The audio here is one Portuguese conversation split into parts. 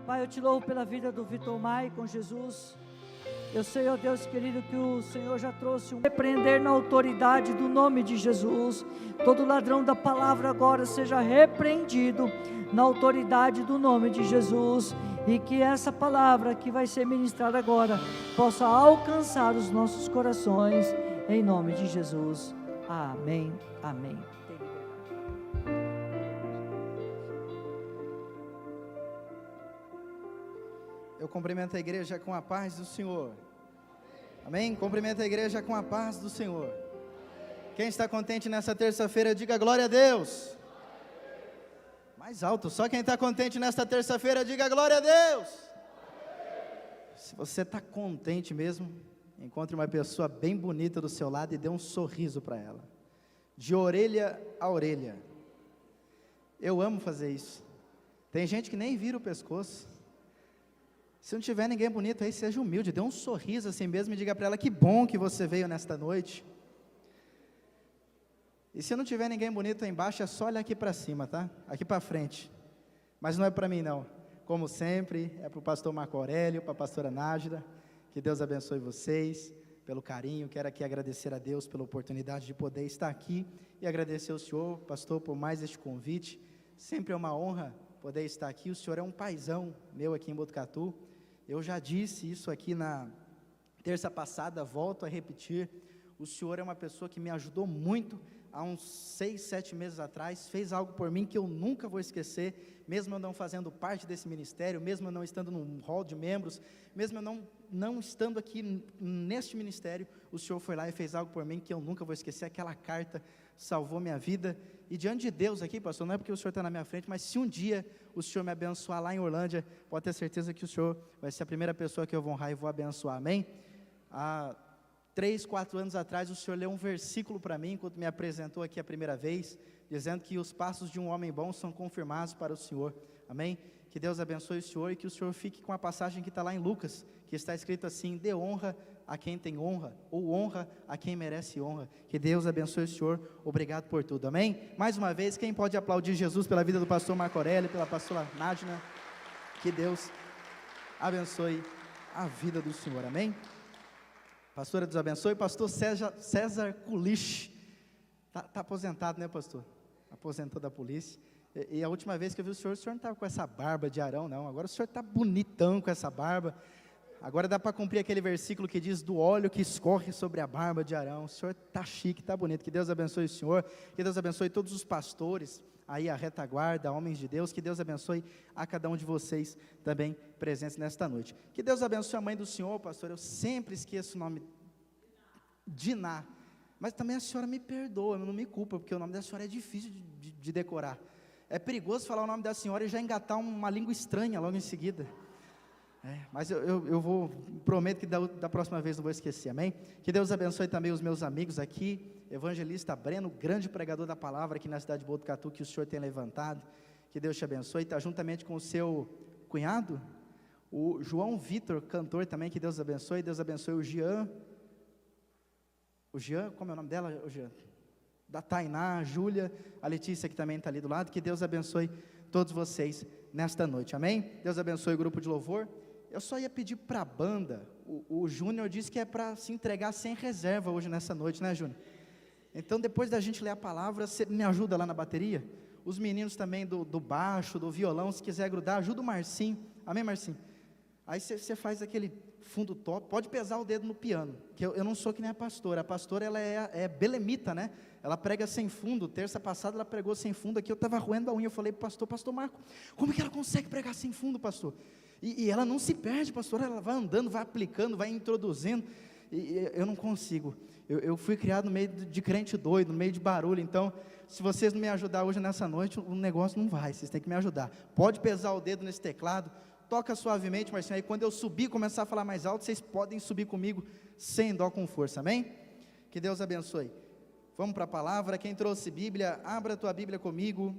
Pai, eu te louvo pela vida do Vitor Maicon, Jesus. Eu sei, ó Deus querido, que o Senhor já trouxe repreender na autoridade do nome de Jesus. Todo ladrão da palavra agora seja repreendido na autoridade do nome de Jesus. E que essa palavra que vai ser ministrada agora possa alcançar os nossos corações, em nome de Jesus. Amém, amém. Eu cumprimento a igreja com a paz do Senhor. Amém? Cumprimento a igreja com a paz do Senhor. Quem está contente nessa terça-feira, diga glória a Deus. Mais alto, só quem está contente nesta terça-feira, diga glória a Deus. Se você está contente mesmo, encontre uma pessoa bem bonita do seu lado e dê um sorriso para ela, de orelha a orelha. Eu amo fazer isso. Tem gente que nem vira o pescoço. Se não tiver ninguém bonito aí, seja humilde, dê um sorriso assim mesmo e diga para ela que bom que você veio nesta noite. E se não tiver ninguém bonito aí embaixo, é só olhar aqui para cima, tá? Aqui para frente. Mas não é para mim não. Como sempre, é para o pastor Marco Aurélio, para a pastora Nájila. Que Deus abençoe vocês pelo carinho. Quero aqui agradecer a Deus pela oportunidade de poder estar aqui e agradecer ao senhor, pastor, por mais este convite. Sempre é uma honra poder estar aqui. O senhor é um paizão meu aqui em Botucatu. Eu já disse isso aqui na terça passada, volto a repetir. O senhor é uma pessoa que me ajudou muito há uns 6, 7 meses atrás, fez algo por mim que eu nunca vou esquecer, mesmo eu não fazendo parte desse ministério, mesmo eu não estando num hall de membros, mesmo eu não estando aqui neste ministério, o senhor foi lá e fez algo por mim que eu nunca vou esquecer. Aquela carta salvou minha vida, e diante de Deus aqui, pastor, não é porque o senhor está na minha frente, mas se um dia o senhor me abençoar lá em Orlândia, pode ter certeza que o senhor vai ser a primeira pessoa que eu vou honrar e vou abençoar, amém? Há 3, 4 anos atrás, o senhor leu um versículo para mim, enquanto me apresentou aqui a primeira vez, dizendo que os passos de um homem bom são confirmados para o senhor, amém? Que Deus abençoe o senhor e que o senhor fique com a passagem que está lá em Lucas, que está escrito assim: dê honra a quem tem honra, ou honra a quem merece honra. Que Deus abençoe o senhor, obrigado por tudo, amém? Mais uma vez, quem pode aplaudir Jesus pela vida do pastor Marco Aurélio, pela pastora Nájila? Que Deus abençoe a vida do senhor, amém? Pastora, Deus abençoe. Pastor César Kulich, está aposentado, né, pastor? Aposentou da polícia. E a última vez que eu vi o senhor não estava com essa barba de Arão, não. Agora o senhor está bonitão com essa barba. Agora dá para cumprir aquele versículo que diz: do óleo que escorre sobre a barba de Arão. O senhor está chique, está bonito. Que Deus abençoe o senhor. Que Deus abençoe todos os pastores aí, a retaguarda, homens de Deus. Que Deus abençoe a cada um de vocês também presentes nesta noite. Que Deus abençoe a mãe do senhor, pastor. Eu sempre esqueço o nome, Diná. Mas também a senhora me perdoa, não me culpa, porque o nome da senhora é difícil de decorar. É perigoso falar o nome da senhora e já engatar uma língua estranha logo em seguida. Mas eu vou, prometo que da próxima vez não vou esquecer, amém? Que Deus abençoe também os meus amigos aqui, evangelista Breno, grande pregador da palavra aqui na cidade de Botucatu, que o senhor tem levantado. Que Deus te abençoe. Está juntamente com o seu cunhado, o João Vitor, cantor também. Que Deus abençoe. Deus abençoe o Jean, como é o nome dela, o Jean? Da Tainá, a Júlia, a Letícia que também está ali do lado. Que Deus abençoe todos vocês nesta noite, amém? Deus abençoe o grupo de louvor. Eu só ia pedir para a banda, o Júnior disse que é para se entregar sem reserva hoje nessa noite, né, Júnior? Então depois da gente ler a palavra, você me ajuda lá na bateria? Os meninos também do baixo, do violão, se quiser grudar, ajuda o Marcinho, amém, Marcinho? Aí você faz aquele fundo top, pode pesar o dedo no piano, que eu não sou que nem a pastora ela é belemita, né? Ela prega sem fundo. Terça passada ela pregou sem fundo aqui, eu estava roendo a unha, eu falei para o pastor Marco, como é que ela consegue pregar sem fundo, pastor? E ela não se perde, pastor, ela vai andando, vai aplicando, vai introduzindo, e eu não consigo, eu fui criado no meio de crente doido, no meio de barulho. Então, se vocês não me ajudarem hoje nessa noite, o negócio não vai, vocês têm que me ajudar. Pode pesar o dedo nesse teclado, toca suavemente, Marcinho, aí quando eu subir, começar a falar mais alto, vocês podem subir comigo, sem dó, com força, amém? Que Deus abençoe. Vamos para a palavra. Quem trouxe Bíblia, abra a tua Bíblia comigo,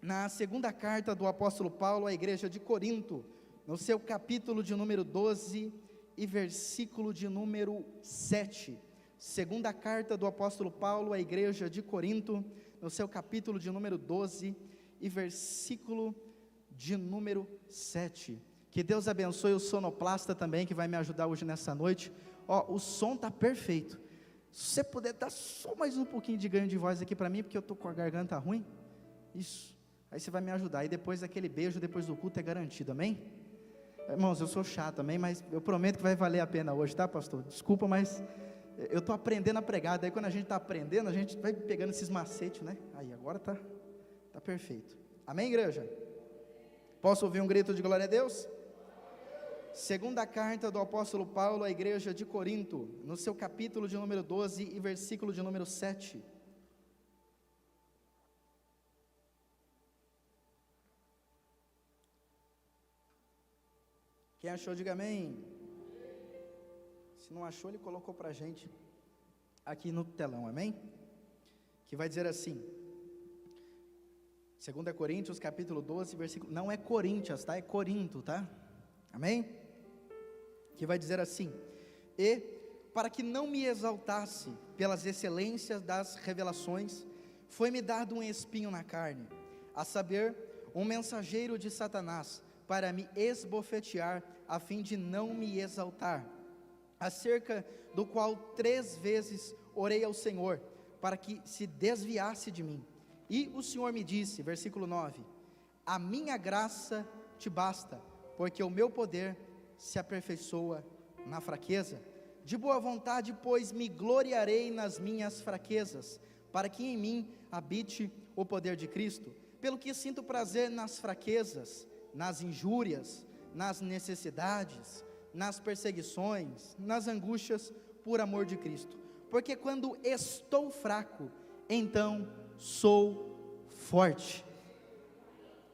na segunda carta do apóstolo Paulo à igreja de Corinto, no seu capítulo de número 12 e versículo de número 7, segunda carta do apóstolo Paulo à igreja de Corinto, no seu capítulo de número 12 e versículo de número 7. Que Deus abençoe o sonoplasta também, que vai me ajudar hoje nessa noite. Ó, o som está perfeito. Se você puder dar só mais um pouquinho de ganho de voz aqui para mim, porque eu estou com a garganta ruim. Isso, aí você vai me ajudar. E depois aquele beijo, depois do culto é garantido, amém? Irmãos, eu sou chato também, mas eu prometo que vai valer a pena hoje, tá, pastor? Desculpa, mas eu estou aprendendo a pregar. Daí quando a gente está aprendendo, a gente vai pegando esses macetes, né? Aí agora tá perfeito. Amém, igreja? Posso ouvir um grito de glória a Deus? Segunda carta do apóstolo Paulo à igreja de Corinto, no seu capítulo de número 12 e versículo de número 7. Quem achou, diga amém. Se não achou, ele colocou para a gente aqui no telão, amém? Que vai dizer assim, 2 Coríntios capítulo 12, versículo, não é Coríntias, tá? É Corinto, tá? Amém? Que vai dizer assim: e para que não me exaltasse pelas excelências das revelações, foi-me dado um espinho na carne, a saber, um mensageiro de Satanás, para me esbofetear, a fim de não me exaltar, acerca do qual 3 vezes orei ao Senhor, para que se desviasse de mim. E o Senhor me disse, versículo 9: a minha graça te basta, porque o meu poder se aperfeiçoa na fraqueza. De boa vontade, pois, me gloriarei nas minhas fraquezas, para que em mim habite o poder de Cristo. Pelo que sinto prazer nas fraquezas, nas injúrias, nas necessidades, nas perseguições, nas angústias, por amor de Cristo. Porque quando estou fraco, então sou forte.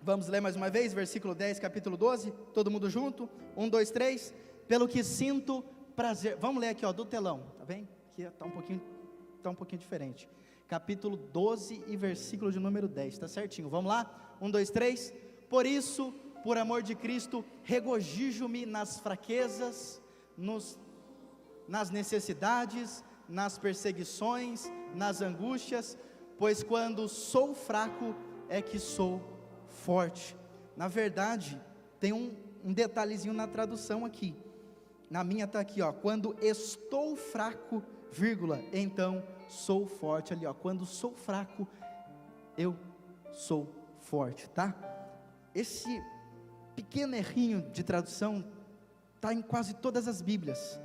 Vamos ler mais uma vez, versículo 10, capítulo 12, todo mundo junto? 1, 2, 3. Pelo que sinto prazer. Vamos ler aqui, ó, do telão, tá bem? Aqui está um pouquinho diferente. Capítulo 12 e versículo de número 10, está certinho. Vamos lá? 1, 2, 3. Por isso, por amor de Cristo, regozijo-me nas fraquezas, nas necessidades, nas perseguições, nas angústias, pois quando sou fraco é que sou forte. Na verdade, tem um detalhezinho na tradução aqui. Na minha está aqui, ó, quando estou fraco, vírgula, então sou forte. Ali, ó, quando sou fraco, eu sou forte, tá? Esse pequeno errinho de tradução está em quase todas as Bíblias,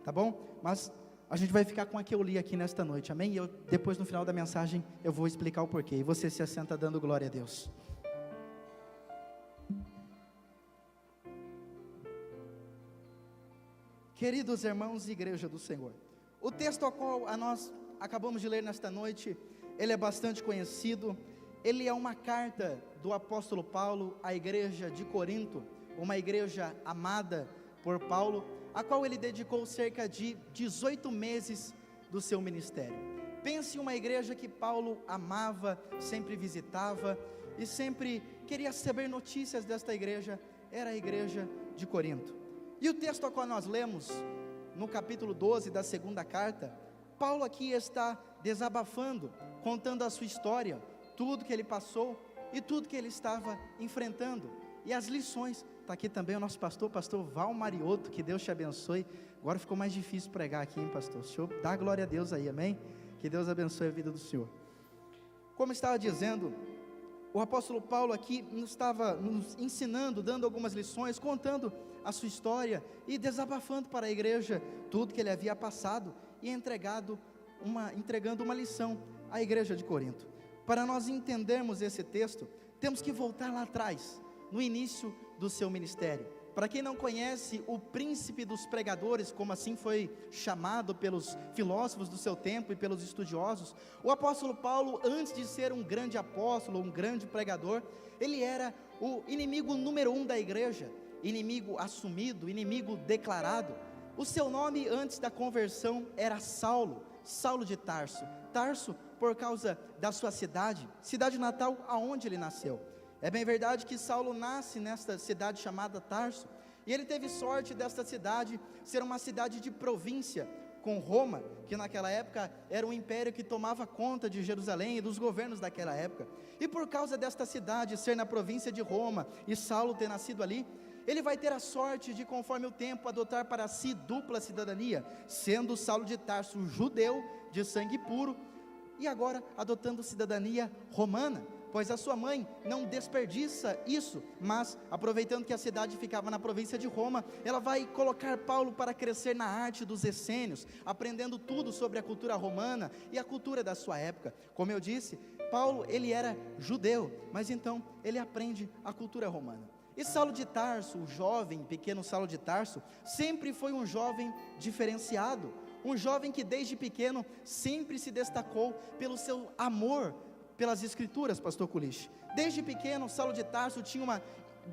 tá bom? Mas a gente vai ficar com a que eu li aqui nesta noite, amém? E depois no final da mensagem eu vou explicar o porquê, e você se assenta dando glória a Deus. Queridos irmãos e igreja do Senhor, o texto ao qual nós acabamos de ler nesta noite, ele é bastante conhecido. Ele é uma carta do apóstolo Paulo à igreja de Corinto, uma igreja amada por Paulo, a qual ele dedicou cerca de 18 meses do seu ministério. Pense em uma igreja que Paulo amava, sempre visitava e sempre queria saber notícias desta igreja, era a igreja de Corinto. E o texto ao qual nós lemos, no capítulo 12 da segunda carta, Paulo aqui está desabafando, contando a sua história, tudo que ele passou e tudo que ele estava enfrentando, e as lições. Está aqui também o nosso pastor Val Mariotto, que Deus te abençoe. Agora ficou mais difícil pregar aqui, hein, pastor? O senhor dá glória a Deus aí, amém? Que Deus abençoe a vida do senhor. Como estava dizendo, o apóstolo Paulo aqui estava nos ensinando, dando algumas lições, contando a sua história e desabafando para a igreja tudo que ele havia passado e entregando uma lição à igreja de Corinto. Para nós entendermos esse texto, temos que voltar lá atrás, no início do seu ministério. Para quem não conhece, o príncipe dos pregadores, como assim foi chamado pelos filósofos do seu tempo e pelos estudiosos, o apóstolo Paulo, antes de ser um grande apóstolo, um grande pregador, ele era o inimigo número 1 da igreja, inimigo assumido, inimigo declarado. O seu nome antes da conversão era Saulo, Saulo de Tarso. Tarso por causa da sua cidade natal, aonde ele nasceu. É bem verdade que Saulo nasce nesta cidade chamada Tarso, e ele teve sorte desta cidade ser uma cidade de província, com Roma, que naquela época era um império que tomava conta de Jerusalém e dos governos daquela época. E por causa desta cidade ser na província de Roma, e Saulo ter nascido ali, ele vai ter a sorte de, conforme o tempo, adotar para si dupla cidadania, sendo Saulo de Tarso judeu, de sangue puro, e agora adotando cidadania romana, pois a sua mãe não desperdiça isso, mas aproveitando que a cidade ficava na província de Roma, ela vai colocar Paulo para crescer na arte dos essênios, aprendendo tudo sobre a cultura romana e a cultura da sua época. Como eu disse, Paulo, ele era judeu, mas então ele aprende a cultura romana. E Saulo de Tarso, o jovem, pequeno Saulo de Tarso, sempre foi um jovem diferenciado, um jovem que desde pequeno sempre se destacou pelo seu amor pelas escrituras, pastor Kulich. Desde pequeno, Saulo de Tarso tinha uma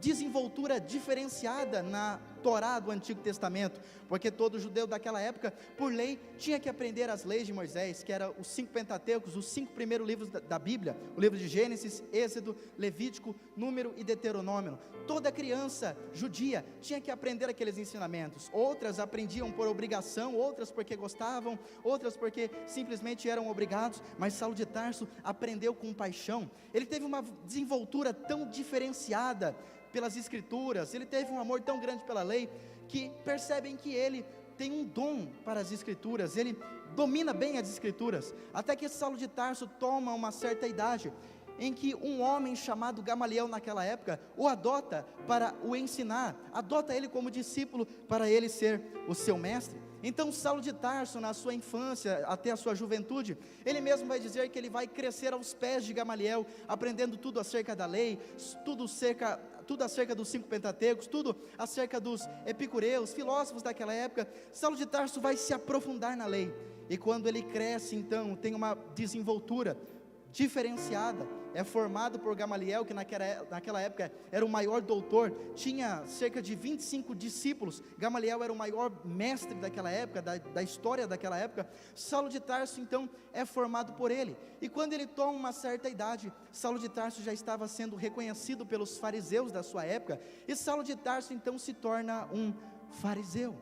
desenvoltura diferenciada na Torá do Antigo Testamento, porque todo judeu daquela época, por lei, tinha que aprender as leis de Moisés, que eram os 5 Pentateucos, os 5 primeiros livros da Bíblia, o livro de Gênesis, Êxodo, Levítico, Número e Deuteronômio. Toda criança judia tinha que aprender aqueles ensinamentos. Outras aprendiam por obrigação, outras porque gostavam, outras porque simplesmente eram obrigados, mas Saulo de Tarso aprendeu com paixão. Ele teve uma desenvoltura tão diferenciada pelas escrituras, ele teve um amor tão grande pela lei, que percebem que ele tem um dom para as escrituras, ele domina bem as escrituras, até que Saulo de Tarso toma uma certa idade, em que um homem chamado Gamaliel naquela época, o adota para o ensinar, adota ele como discípulo, para ele ser o seu mestre. Então Saulo de Tarso, na sua infância, até a sua juventude, ele mesmo vai dizer que ele vai crescer aos pés de Gamaliel, aprendendo tudo acerca da lei, tudo acerca dos 5 Pentateucos, tudo acerca dos epicureus, filósofos daquela época. Saulo de Tarso vai se aprofundar na lei, e quando ele cresce, então, tem uma desenvoltura diferenciada, é formado por Gamaliel, que naquela época era o maior doutor, tinha cerca de 25 discípulos. Gamaliel era o maior mestre daquela época, da história daquela época. Saulo de Tarso então é formado por ele, e quando ele toma uma certa idade, Saulo de Tarso já estava sendo reconhecido pelos fariseus da sua época, e Saulo de Tarso então se torna um fariseu.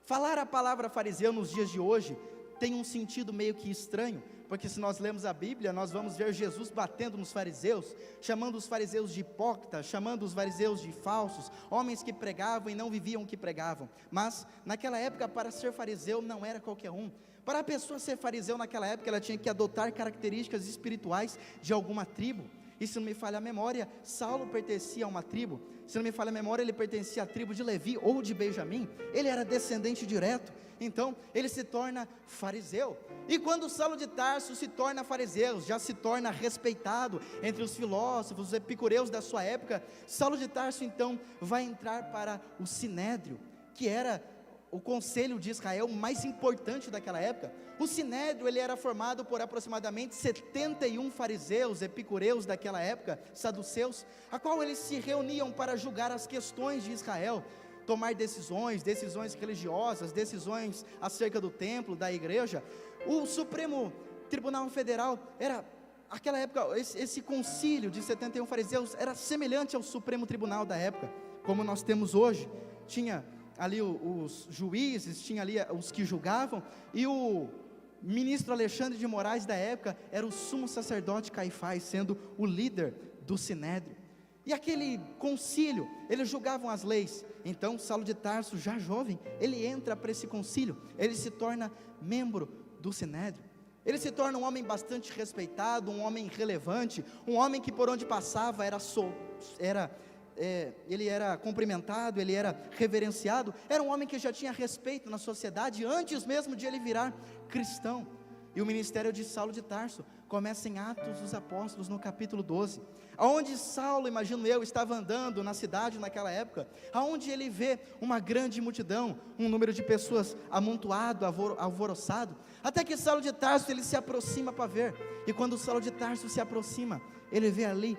Falar a palavra fariseu nos dias de hoje tem um sentido meio que estranho, porque se nós lemos a Bíblia, nós vamos ver Jesus batendo nos fariseus, chamando os fariseus de hipócritas, chamando os fariseus de falsos, homens que pregavam e não viviam o que pregavam. Mas naquela época, para ser fariseu não era qualquer um. Para a pessoa ser fariseu naquela época, ela tinha que adotar características espirituais de alguma tribo. E se não me falha a memória, Saulo pertencia a uma tribo. Se não me falha a memória, ele pertencia à tribo de Levi ou de Benjamim. Ele era descendente direto. Então ele se torna fariseu. E quando Saulo de Tarso se torna fariseu, já se torna respeitado entre os filósofos, os epicureus da sua época, Saulo de Tarso então vai entrar para o Sinédrio, que era o conselho de Israel mais importante daquela época. O Sinédrio, ele era formado por aproximadamente 71 fariseus, epicureus daquela época, saduceus, a qual eles se reuniam para julgar as questões de Israel, tomar decisões religiosas, decisões acerca do templo, da igreja. O Supremo Tribunal Federal era, naquela época, esse concílio de 71 fariseus era semelhante ao Supremo Tribunal da época, como nós temos hoje. Tinha ali os juízes, tinha ali os que julgavam, e o ministro Alexandre de Moraes da época era o sumo sacerdote Caifás, sendo o líder do Sinédrio. E aquele concílio, eles julgavam as leis. Então Saulo de Tarso, já jovem, ele entra para esse concílio, ele se torna membro do Sinédrio. Ele se torna um homem bastante respeitado, um homem relevante, um homem que por onde passava ele era cumprimentado, ele era reverenciado, era um homem que já tinha respeito na sociedade, antes mesmo de ele virar cristão. E o ministério de Saulo de Tarso começa em Atos dos Apóstolos, no capítulo 12, aonde Saulo, imagino eu, estava andando na cidade naquela época, aonde ele vê uma grande multidão, um número de pessoas amontoado, alvoroçado, até que Saulo de Tarso, ele se aproxima para ver, e quando Saulo de Tarso se aproxima, ele vê ali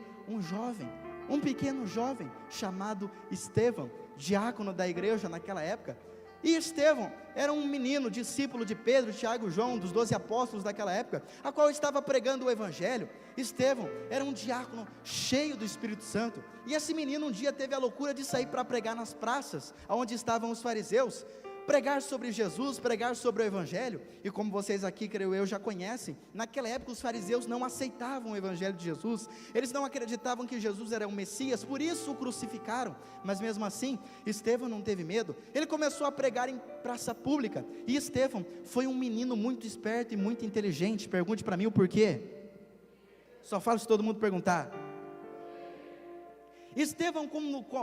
um pequeno jovem, chamado Estevão, diácono da igreja naquela época. E Estevão era um menino, discípulo de Pedro, Tiago e João, dos 12 apóstolos daquela época, a qual estava pregando o evangelho. Estevão era um diácono cheio do Espírito Santo, e esse menino um dia teve a loucura de sair para pregar nas praças, onde estavam os fariseus, pregar sobre Jesus, pregar sobre o Evangelho. E como vocês aqui, creio eu, já conhecem, naquela época os fariseus não aceitavam o Evangelho de Jesus, eles não acreditavam que Jesus era o Messias, por isso o crucificaram. Mas mesmo assim, Estevão não teve medo, ele começou a pregar em praça pública. E Estevão foi um menino muito esperto e muito inteligente. Pergunte para mim o porquê. Só falo se todo mundo perguntar. Estevão,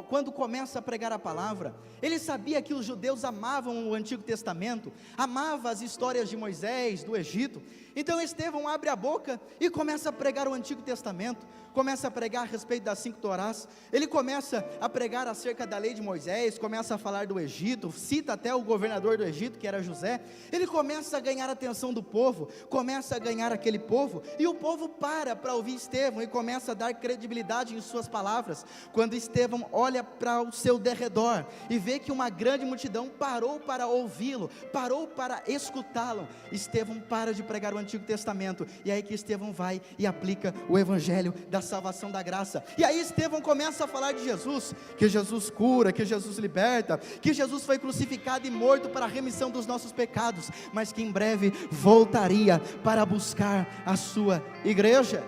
quando começa a pregar a palavra, ele sabia que os judeus amavam o Antigo Testamento, amavam as histórias de Moisés, do Egito. Então Estevão abre a boca e começa a pregar o Antigo Testamento, começa a pregar a respeito das 5 Torás, ele começa a pregar acerca da lei de Moisés, começa a falar do Egito, cita até o governador do Egito, que era José. Ele começa a ganhar a atenção do povo, começa a ganhar aquele povo, e o povo para ouvir Estevão, e começa a dar credibilidade em suas palavras. Quando Estevão olha para o seu derredor, e vê que uma grande multidão parou para ouvi-lo, parou para escutá-lo, Estevão para de pregar o Antigo Testamento, e é aí que Estevão vai e aplica o Evangelho da salvação da graça. E aí Estevão começa a falar de Jesus, que Jesus cura, que Jesus liberta, que Jesus foi crucificado e morto para a remissão dos nossos pecados, mas que em breve voltaria para buscar a sua igreja.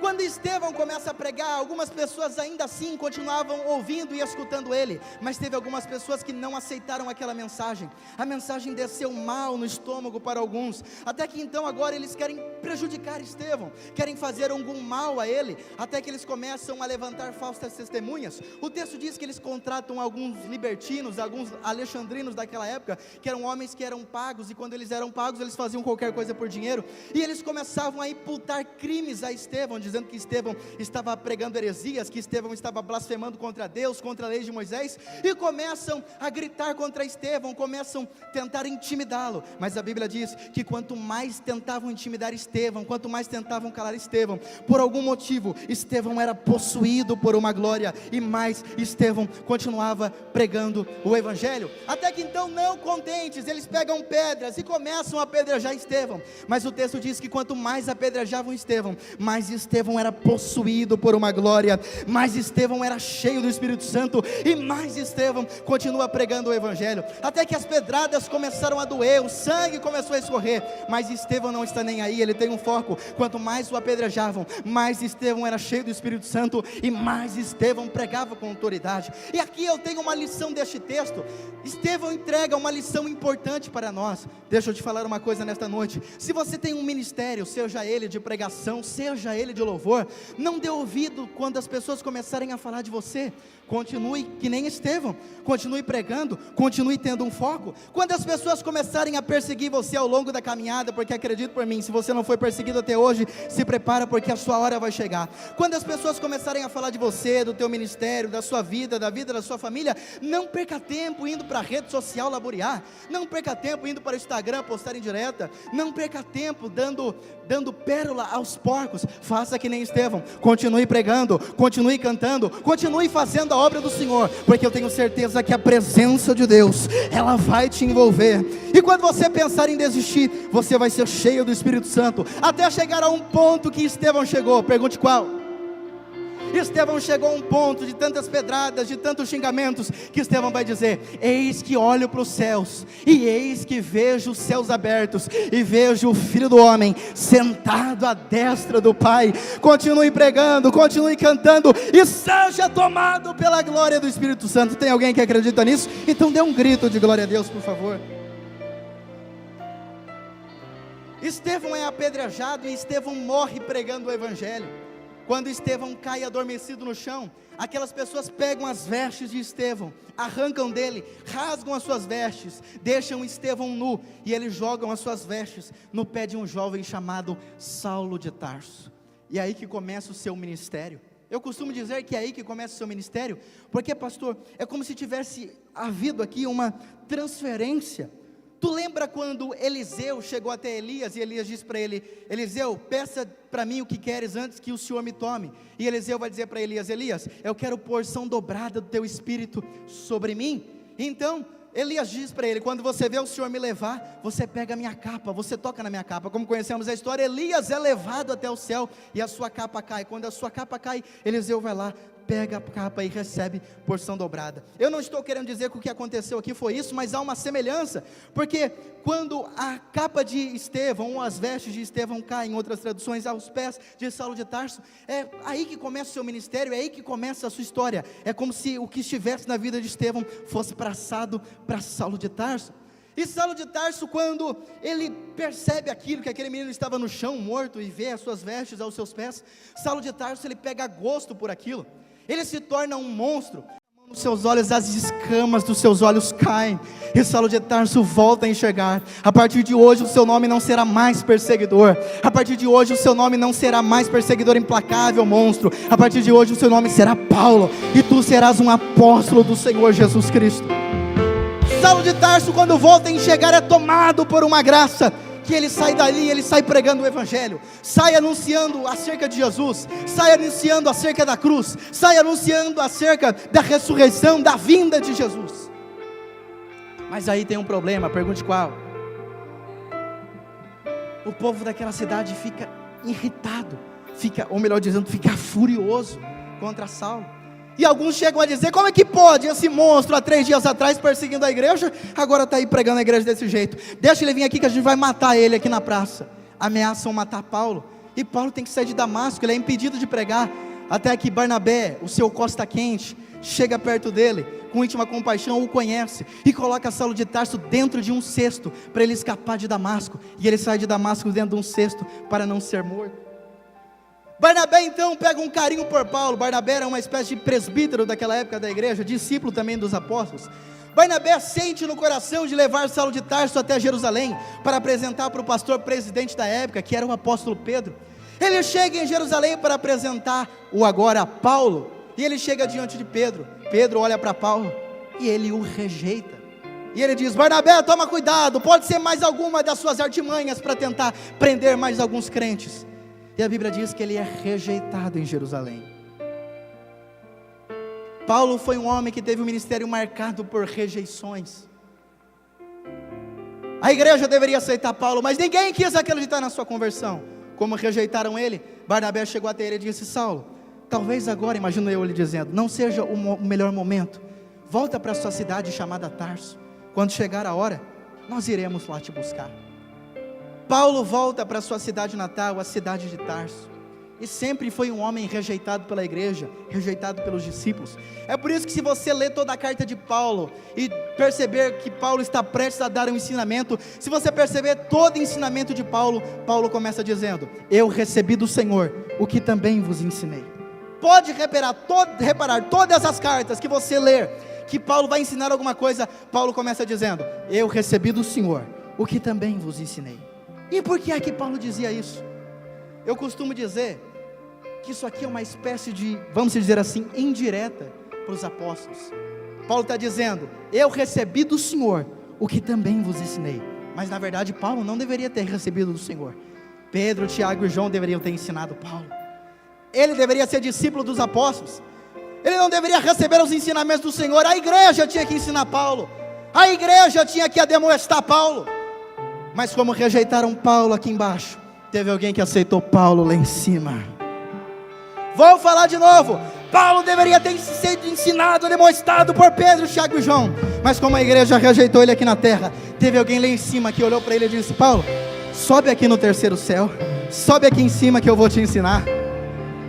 Quando Estevão começa a pregar, algumas pessoas ainda assim continuavam ouvindo e escutando ele, mas teve algumas pessoas que não aceitaram aquela mensagem. A mensagem desceu mal no estômago para alguns, até que então agora eles querem prejudicar Estevão, querem fazer algum mal a ele, até que eles começam a levantar falsas testemunhas. O texto diz que eles contratam alguns libertinos, alguns alexandrinos daquela época, que eram homens que eram pagos, e quando eles eram pagos, eles faziam qualquer coisa por dinheiro, e eles começavam a imputar crimes a Estevão, dizendo que Estevão estava pregando heresias, que Estevão estava blasfemando contra Deus, contra a lei de Moisés, e começam a gritar contra Estevão, começam a tentar intimidá-lo. Mas a Bíblia diz que quanto mais tentavam intimidar Estevão, quanto mais tentavam calar Estevão, por algum motivo Estevão era possuído por uma glória, e mais Estevão continuava pregando o Evangelho. Até que então, não contentes, eles pegam pedras e começam a apedrejar Estevão. Mas o texto diz que quanto mais apedrejavam Estevão, mais Estevão era possuído por uma glória, mais Estevão era cheio do Espírito Santo, e mais Estevão continua pregando o Evangelho, até que as pedradas começaram a doer, o sangue começou a escorrer, mas Estevão não está nem aí, ele tem um foco. Quanto mais o apedrejavam, mais Estevão era cheio do Espírito Santo, e mais Estevão pregava com autoridade. E aqui eu tenho uma lição deste texto. Estevão entrega uma lição importante para nós. Deixa eu te falar uma coisa nesta noite: se você tem um ministério, seja ele de pregação, seja ele de louvor, não dê ouvido quando as pessoas começarem a falar de você. Continue que nem Estevão, continue pregando, continue tendo um foco. Quando as pessoas começarem a perseguir você ao longo da caminhada, porque acredite por mim, se você não foi perseguido até hoje, se prepara, porque a sua hora vai chegar. Quando as pessoas começarem a falar de você, do teu ministério, da sua vida, da vida da sua família, não perca tempo indo para a rede social laborear, não perca tempo indo para o Instagram postar em direta, não perca tempo dando pérola aos porcos. Faça que nem Estevão, continue pregando, continue cantando, continue fazendo a obra do Senhor, porque eu tenho certeza que a presença de Deus, ela vai te envolver, e quando você pensar em desistir, você vai ser cheio do Espírito Santo, até chegar a um ponto que Estevão chegou. Pergunte qual? Estevão chegou a um ponto de tantas pedradas, de tantos xingamentos, que Estevão vai dizer: eis que olho para os céus, e eis que vejo os céus abertos, e vejo o Filho do Homem sentado à destra do Pai. Continue pregando, continue cantando, e seja tomado pela glória do Espírito Santo. Tem alguém que acredita nisso? Então dê um grito de glória a Deus, por favor. Estevão é apedrejado, e Estevão morre pregando o Evangelho. Quando Estevão cai adormecido no chão, aquelas pessoas pegam as vestes de Estevão, arrancam dele, rasgam as suas vestes, deixam Estevão nu, e eles jogam as suas vestes no pé de um jovem chamado Saulo de Tarso. E é aí que começa o seu ministério. Eu costumo dizer que é aí que começa o seu ministério, porque, pastor, é como se tivesse havido aqui uma transferência. Tu lembra quando Eliseu chegou até Elias, e Elias disse para ele: Eliseu, peça para mim o que queres antes que o Senhor me tome. E Eliseu vai dizer para Elias: Elias, eu quero porção dobrada do teu espírito sobre mim. Então Elias diz para ele: quando você vê o Senhor me levar, você pega a minha capa, você toca na minha capa. Como conhecemos a história, Elias é levado até o céu, e a sua capa cai. Quando a sua capa cai, Eliseu vai lá, pega a capa e recebe porção dobrada. Eu não estou querendo dizer que o que aconteceu aqui foi isso, mas há uma semelhança, porque quando a capa de Estevão, ou as vestes de Estevão caem, em outras traduções, aos pés de Saulo de Tarso, é aí que começa o seu ministério, é aí que começa a sua história. É como se o que estivesse na vida de Estevão fosse passado para Saulo de Tarso. E Saulo de Tarso, quando ele percebe aquilo, que aquele menino estava no chão morto, e vê as suas vestes aos seus pés, Saulo de Tarso, ele pega gosto por aquilo, ele se torna um monstro. Nos seus olhos, as escamas dos seus olhos caem, e Saulo de Tarso volta a enxergar. A partir de hoje o seu nome não será mais perseguidor, a partir de hoje o seu nome não será mais perseguidor implacável, monstro. A partir de hoje o seu nome será Paulo, e tu serás um apóstolo do Senhor Jesus Cristo. Saulo de Tarso, quando volta a enxergar, é tomado por uma graça, que ele sai dali, ele sai pregando o Evangelho, sai anunciando acerca de Jesus, sai anunciando acerca da cruz, sai anunciando acerca da ressurreição, da vinda de Jesus. Mas aí tem um problema, pergunte qual? O povo daquela cidade fica irritado, ou melhor dizendo, fica furioso contra Saulo. E alguns chegam a dizer: como é que pode esse monstro há 3 dias atrás perseguindo a igreja, agora está aí pregando a igreja desse jeito? Deixa ele vir aqui que a gente vai matar ele aqui na praça. Ameaçam matar Paulo, e Paulo tem que sair de Damasco, ele é impedido de pregar, até que Barnabé, o seu costa quente, chega perto dele, com íntima compaixão, o conhece, e coloca Saulo de Tarso dentro de um cesto, para ele escapar de Damasco, e ele sai de Damasco dentro de um cesto, para não ser morto. Barnabé então pega um carinho por Paulo. Barnabé era uma espécie de presbítero daquela época da igreja, discípulo também dos apóstolos. Barnabé sente no coração de levar Saulo de Tarso até Jerusalém, para apresentar para o pastor presidente da época, que era o apóstolo Pedro. Ele chega em Jerusalém para apresentar o agora Paulo, e ele chega diante de Pedro. Pedro olha para Paulo, e ele o rejeita, e ele diz: Barnabé, toma cuidado, pode ser mais alguma das suas artimanhas, para tentar prender mais alguns crentes. E a Bíblia diz que ele é rejeitado em Jerusalém. Paulo foi um homem que teve um ministério marcado por rejeições. A igreja deveria aceitar Paulo, mas ninguém quis acreditar na sua conversão. Como rejeitaram ele, Barnabé chegou até ele e disse: Saulo, talvez agora, imagino eu ele dizendo, não seja o melhor momento. Volta para a sua cidade chamada Tarso. Quando chegar a hora, nós iremos lá te buscar. Paulo volta para sua cidade natal, a cidade de Tarso, e sempre foi um homem rejeitado pela igreja, rejeitado pelos discípulos. É por isso que, se você ler toda a carta de Paulo e perceber que Paulo está prestes a dar um ensinamento, se você perceber todo o ensinamento de Paulo, Paulo começa dizendo: eu recebi do Senhor o que também vos ensinei. Pode reparar todas as cartas que você ler, que Paulo vai ensinar alguma coisa, Paulo começa dizendo: eu recebi do Senhor o que também vos ensinei. E por que é que Paulo dizia isso? Eu costumo dizer que isso aqui é uma espécie de, vamos dizer assim, indireta para os apóstolos. Paulo está dizendo: eu recebi do Senhor o que também vos ensinei. Mas na verdade Paulo não deveria ter recebido do Senhor. Pedro, Tiago e João deveriam ter ensinado Paulo. Ele deveria ser discípulo dos apóstolos. Ele não deveria receber os ensinamentos do Senhor. A igreja tinha que ensinar Paulo, a igreja tinha que ademoestar Paulo. Mas como rejeitaram Paulo aqui embaixo, teve alguém que aceitou Paulo lá em cima. Vou falar de novo: Paulo deveria ter sido ensinado, demonstrado por Pedro, Tiago e João. Mas como a igreja rejeitou ele aqui na terra, teve alguém lá em cima que olhou para ele e disse: Paulo, sobe aqui no terceiro céu, sobe aqui em cima que eu vou te ensinar.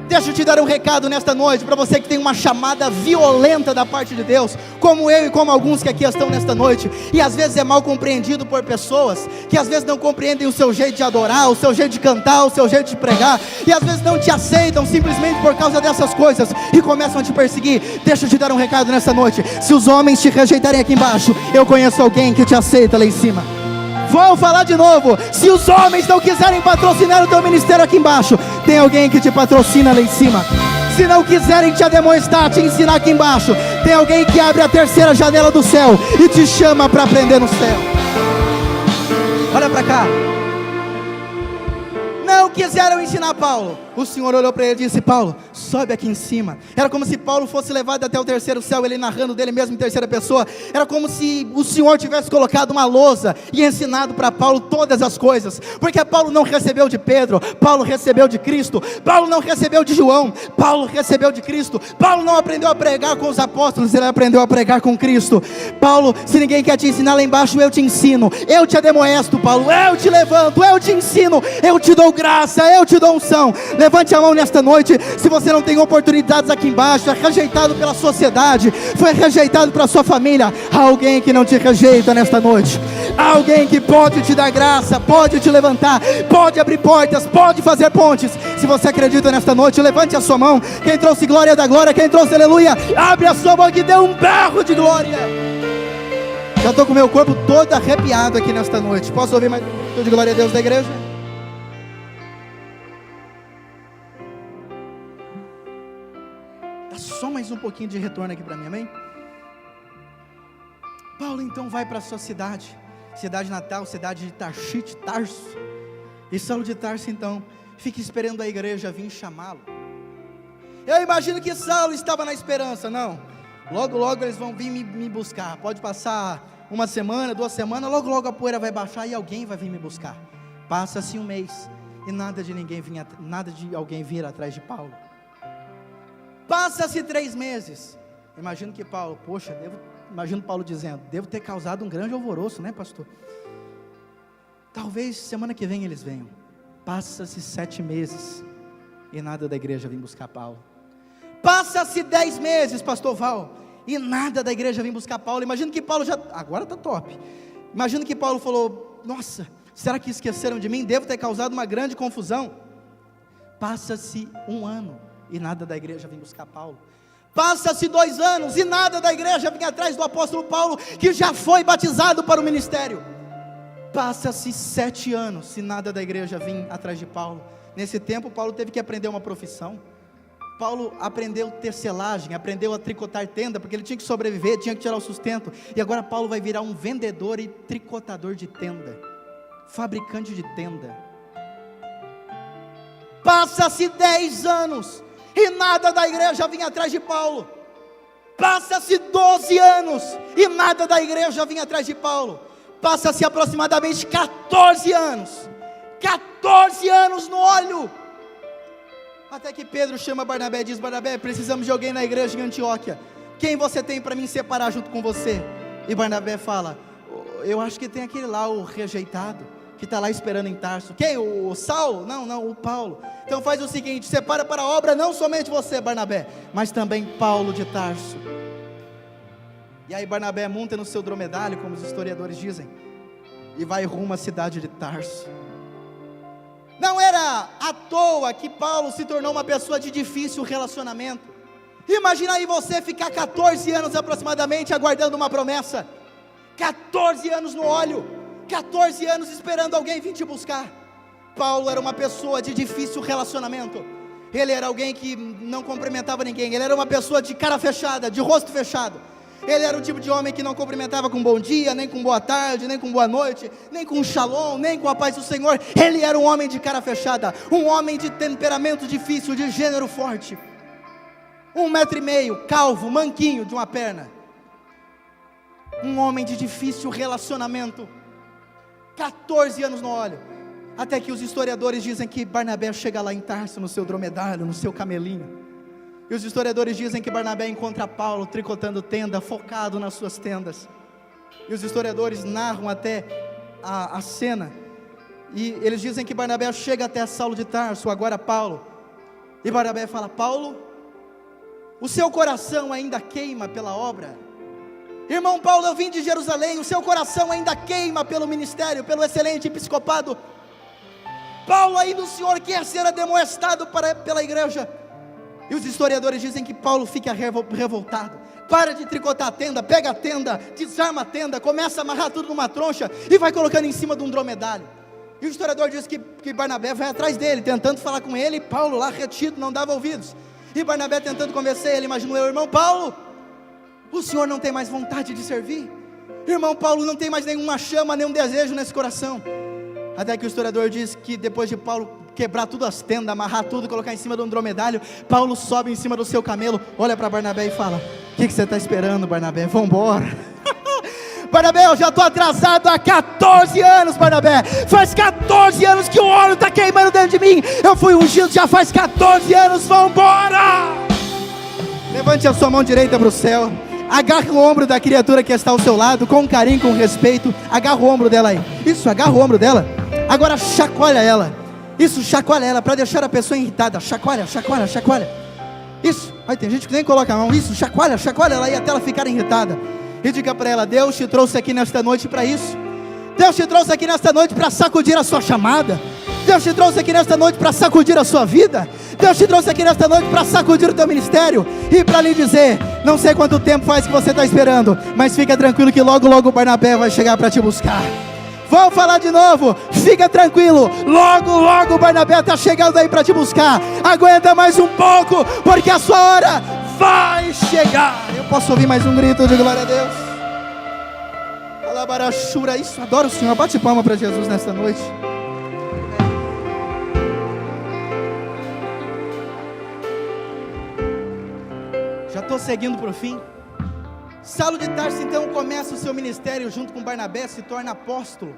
Deixa eu te dar um recado nesta noite, para você que tem uma chamada violenta da parte de Deus, como eu e como alguns que aqui estão nesta noite, e às vezes é mal compreendido por pessoas, que às vezes não compreendem o seu jeito de adorar, o seu jeito de cantar, o seu jeito de pregar, e às vezes não te aceitam simplesmente por causa dessas coisas, e começam a te perseguir. Deixa eu te dar um recado nesta noite: se os homens te rejeitarem aqui embaixo, eu conheço alguém que te aceita lá em cima. Vou falar de novo: se os homens não quiserem patrocinar o teu ministério aqui embaixo, tem alguém que te patrocina lá em cima. Se não quiserem te ademoestar, te ensinar aqui embaixo, tem alguém que abre a terceira janela do céu e te chama para aprender no céu. Olha para cá. Não quiseram ensinar Paulo. o Senhor olhou para ele e disse: Paulo, sobe aqui em cima. Era como se Paulo fosse levado até o terceiro céu, ele narrando dele mesmo em terceira pessoa. Era como se o Senhor tivesse colocado uma lousa e ensinado para Paulo todas as coisas, porque Paulo não recebeu de Pedro, Paulo recebeu de Cristo. Paulo não recebeu de João, Paulo recebeu de Cristo. Paulo não aprendeu a pregar com os apóstolos, ele aprendeu a pregar com Cristo. Paulo, se ninguém quer te ensinar lá embaixo, eu te ensino, eu te ademoesto, Paulo, eu te levanto, eu te ensino, eu te dou graça, eu te dou unção. Levante a mão nesta noite, se você não tem oportunidades aqui embaixo, é rejeitado pela sociedade, foi rejeitado pela sua família, há alguém que não te rejeita nesta noite, há alguém que pode te dar graça, pode te levantar, pode abrir portas, pode fazer pontes. Se você acredita nesta noite, levante a sua mão. Quem trouxe glória da glória, quem trouxe aleluia, abre a sua boca e dê um berro de glória. Já estou com o meu corpo todo arrepiado aqui nesta noite. Posso ouvir mais um pouquinho de glória a Deus da igreja? Dá só mais um pouquinho de retorno aqui para mim, amém? Paulo então vai para a sua cidade natal, cidade de Tarso. E Saulo de Tarso então fica esperando a igreja vir chamá-lo. Eu imagino que Saulo estava na esperança, não, logo eles vão vir me buscar. Pode passar uma semana, 2 semanas, logo a poeira vai baixar e alguém vai vir me buscar. Passa-se um mês e nada de alguém vir atrás de Paulo. Passa-se 3 meses. Imagino que Paulo, imagino Paulo dizendo: devo ter causado um grande alvoroço, né, pastor? Talvez semana que vem eles venham. Passa-se 7 meses e nada da igreja vem buscar Paulo. Passa-se 10 meses, pastor Val, e nada da igreja vem buscar Paulo. Imagino que Paulo agora está top. Imagino que Paulo falou: nossa, será que esqueceram de mim? Devo ter causado uma grande confusão. Passa-se 1 ano e nada da igreja vem buscar Paulo. Passa-se 2 anos e nada da igreja vem atrás do apóstolo Paulo, que já foi batizado para o ministério. Passa-se 7 anos e nada da igreja vem atrás de Paulo. Nesse tempo Paulo teve que aprender uma profissão. Paulo aprendeu tecelagem, aprendeu a tricotar tenda, porque ele tinha que sobreviver, tinha que tirar o sustento. E agora Paulo vai virar um vendedor e tricotador de tenda, fabricante de tenda. Passa-se 10 anos e nada da igreja vinha atrás de Paulo. Passa-se 12 anos e nada da igreja vinha atrás de Paulo. Passa-se aproximadamente 14 anos. 14 anos no óleo. Até que Pedro chama Barnabé e diz: Barnabé, precisamos de alguém na igreja em Antioquia. Quem você tem para mim separar junto com você? E Barnabé fala: eu acho que tem aquele lá, o rejeitado, que está lá esperando em Tarso. Quem? O Saulo? Não, o Paulo. Então faz o seguinte: separa para a obra não somente você, Barnabé, mas também Paulo de Tarso. E aí Barnabé monta no seu dromedário, como os historiadores dizem, e vai rumo à cidade de Tarso. Não era à toa que Paulo se tornou uma pessoa de difícil relacionamento. Imagina aí você ficar 14 anos aproximadamente aguardando uma promessa, 14 anos no óleo, 14 anos esperando alguém vir te buscar. Paulo era uma pessoa de difícil relacionamento. Ele era alguém que não cumprimentava ninguém. Ele era uma pessoa de cara fechada, de rosto fechado. Ele era o tipo de homem que não cumprimentava com bom dia, nem com boa tarde, nem com boa noite, nem com shalom, nem com a paz do Senhor. Ele era um homem de cara fechada, um homem de temperamento difícil, de gênero forte. 1,5 metro, calvo, manquinho de uma perna. Um homem de difícil relacionamento. 14 anos no óleo. Até que os historiadores dizem que Barnabé chega lá em Tarso, no seu dromedário, no seu camelinho. E os historiadores dizem que Barnabé encontra Paulo tricotando tenda, focado nas suas tendas. E os historiadores narram até a cena. E eles dizem que Barnabé chega até Saulo de Tarso, agora Paulo. E Barnabé fala: Paulo, o seu coração ainda queima pela obra? Irmão Paulo, eu vim de Jerusalém, o seu coração ainda queima pelo ministério, pelo excelente episcopado? Paulo, ainda o Senhor quer ser ademoestado pela igreja? E os historiadores dizem que Paulo fica revoltado. Para de tricotar a tenda, pega a tenda, desarma a tenda, começa a amarrar tudo numa troncha e vai colocando em cima de um dromedário. E o historiador diz que Barnabé vai atrás dele, tentando falar com ele, e Paulo lá retido, não dava ouvidos. E Barnabé tentando convencer ele, imagino eu: irmão Paulo, o senhor não tem mais vontade de servir? Irmão Paulo, não tem mais nenhuma chama, nenhum desejo nesse coração? Até que o historiador diz que depois de Paulo quebrar tudo as tendas, amarrar tudo, colocar em cima de um dromedário. Paulo sobe em cima do seu camelo, olha para Barnabé e fala: o que você está esperando, Barnabé? Vamos embora. Barnabé, eu já estou atrasado há 14 anos, Barnabé. Faz 14 anos que o óleo está queimando dentro de mim. Eu fui ungido já faz 14 anos, vamos embora. Levante a sua mão direita para o céu. Agarra o ombro da criatura que está ao seu lado, com carinho, com respeito. Agarra o ombro dela aí. Isso, agarra o ombro dela. Agora chacoalha ela. Isso, chacoalha ela, para deixar a pessoa irritada. Chacoalha, chacoalha, chacoalha. Isso, aí tem gente que nem coloca a mão. Isso, chacoalha, chacoalha ela aí até ela ficar irritada. E diga para ela: Deus te trouxe aqui nesta noite para isso. Deus te trouxe aqui nesta noite para sacudir a sua chamada. Deus te trouxe aqui nesta noite para sacudir a sua vida. Deus te trouxe aqui nesta noite para sacudir o teu ministério. E para lhe dizer: não sei quanto tempo faz que você está esperando, mas fica tranquilo que logo logo o Barnabé vai chegar para te buscar. Vamos falar de novo, fica tranquilo, logo logo o Barnabé está chegando aí para te buscar. Aguenta mais um pouco, porque a sua hora vai chegar. Eu posso ouvir mais um grito de glória a Deus? Alabarachura, isso, adoro o Senhor. Bate palma para Jesus nesta noite. Já estou seguindo para o fim. Saulo de Tarso então começa o seu ministério junto com Barnabé, se torna apóstolo.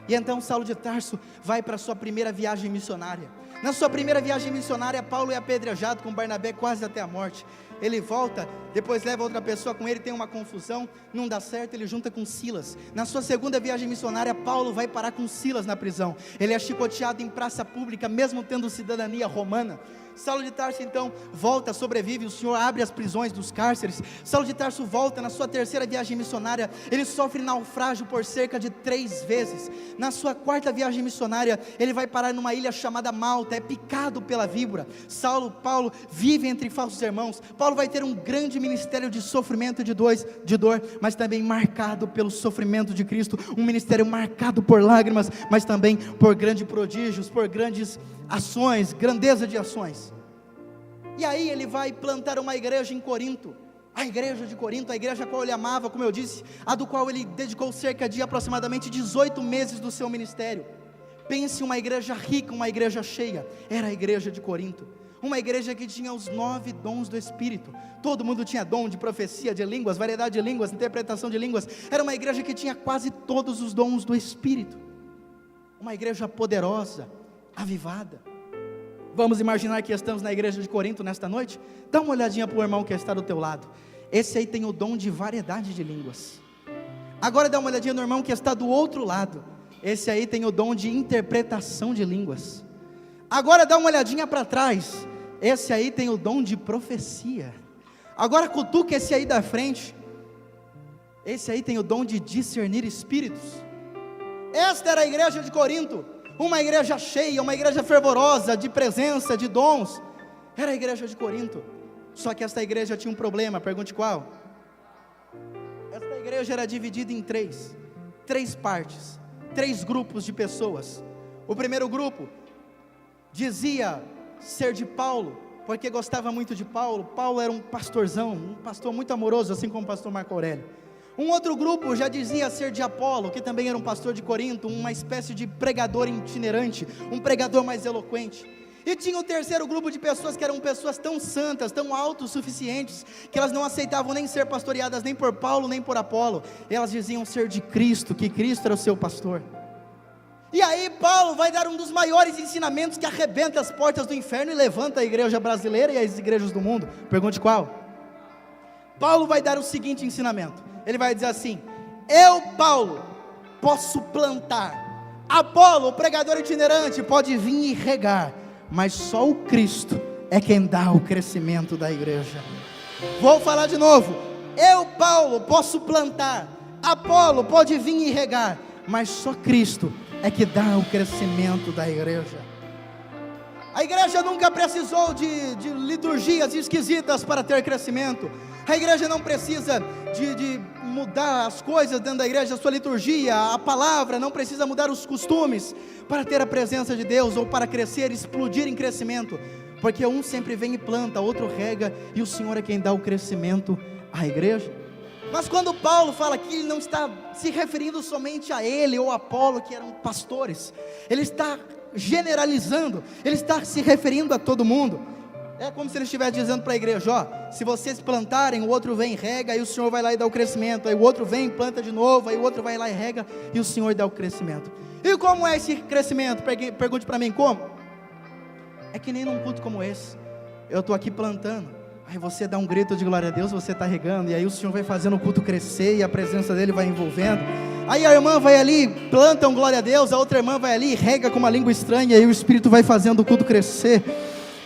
E então Saulo de Tarso vai para a sua primeira viagem missionária. Na sua primeira viagem missionária, Paulo é apedrejado com Barnabé quase até a morte. Ele volta, depois leva outra pessoa com ele, tem uma confusão, não dá certo, ele junta com Silas. Na sua segunda viagem missionária, Paulo vai parar com Silas na prisão. Ele é chicoteado em praça pública, mesmo tendo cidadania romana. Saulo de Tarso então volta, sobrevive, o Senhor abre as prisões dos cárceres. Saulo de Tarso volta, na sua terceira viagem missionária, ele sofre naufrágio por cerca de 3 vezes. Na sua quarta viagem missionária, ele vai parar numa ilha chamada Malta, é picado pela víbora. Paulo vive entre falsos irmãos. Paulo vai ter um grande ministério de sofrimento e de dor, mas também marcado pelo sofrimento de Cristo, um ministério marcado por lágrimas, mas também por grandes prodígios, por grandes ações, grandeza de ações. E aí ele vai plantar uma igreja em Corinto, a igreja de Corinto, a igreja a qual ele amava, como eu disse, a do qual ele dedicou cerca de aproximadamente 18 meses do seu ministério. Pense uma igreja rica, uma igreja cheia, era a igreja de Corinto, uma igreja que tinha os 9 dons do Espírito, todo mundo tinha dom de profecia, de línguas, variedade de línguas, interpretação de línguas, era uma igreja que tinha quase todos os dons do Espírito, uma igreja poderosa, avivada. Vamos imaginar que estamos na igreja de Corinto nesta noite? Dá uma olhadinha para o irmão que está do teu lado, esse aí tem o dom de variedade de línguas. Agora dá uma olhadinha no irmão que está do outro lado, esse aí tem o dom de interpretação de línguas. Agora dá uma olhadinha para trás, esse aí tem o dom de profecia. Agora cutuca esse aí da frente, esse aí tem o dom de discernir espíritos. Esta era a igreja de Corinto, uma igreja cheia, uma igreja fervorosa, de presença, de dons. Era a igreja de Corinto. Só que esta igreja tinha um problema, pergunte qual? Esta igreja era dividida em três partes, 3 grupos de pessoas. O primeiro grupo dizia ser de Paulo, porque gostava muito de Paulo. Paulo era um pastorzão, um pastor muito amoroso, assim como o pastor Marco Aurélio. Um outro grupo já dizia ser de Apolo, que também era um pastor de Corinto, uma espécie de pregador itinerante, um pregador mais eloquente. E tinha o terceiro grupo de pessoas que eram pessoas tão santas, tão autossuficientes, que elas não aceitavam nem ser pastoreadas nem por Paulo nem por Apolo. Elas diziam ser de Cristo, que Cristo era o seu pastor. E aí Paulo vai dar um dos maiores ensinamentos que arrebenta as portas do inferno e levanta a igreja brasileira e as igrejas do mundo. Pergunte qual? Paulo vai dar o seguinte ensinamento. Ele vai dizer assim: eu, Paulo, posso plantar, Apolo, o pregador itinerante, pode vir e regar, mas só o Cristo é quem dá o crescimento da igreja. Vou falar de novo: eu, Paulo, posso plantar, Apolo pode vir e regar, mas só Cristo é que dá o crescimento da igreja. A igreja nunca precisou de liturgias esquisitas para ter crescimento. A igreja não precisa de mudar as coisas dentro da igreja, a sua liturgia, a palavra, não precisa mudar os costumes para ter a presença de Deus, ou para crescer, explodir em crescimento, porque um sempre vem e planta, outro rega, e o Senhor é quem dá o crescimento à igreja. Mas quando Paulo fala que ele não está se referindo somente a ele ou a Apolo, que eram pastores, ele está generalizando, ele está se referindo a todo mundo. É como se ele estivesse dizendo para a igreja: ó, se vocês plantarem, o outro vem e rega, aí o Senhor vai lá e dá o crescimento, aí o outro vem e planta de novo, aí o outro vai lá e rega, e o Senhor dá o crescimento. E como é esse crescimento? Pergunte para mim, como? É que nem num culto como esse, eu estou aqui plantando, aí você dá um grito de glória a Deus, você está regando, e aí o Senhor vai fazendo o culto crescer, e a presença dele vai envolvendo. Aí a irmã vai ali, planta um glória a Deus, a outra irmã vai ali e rega com uma língua estranha, e aí o Espírito vai fazendo o culto crescer.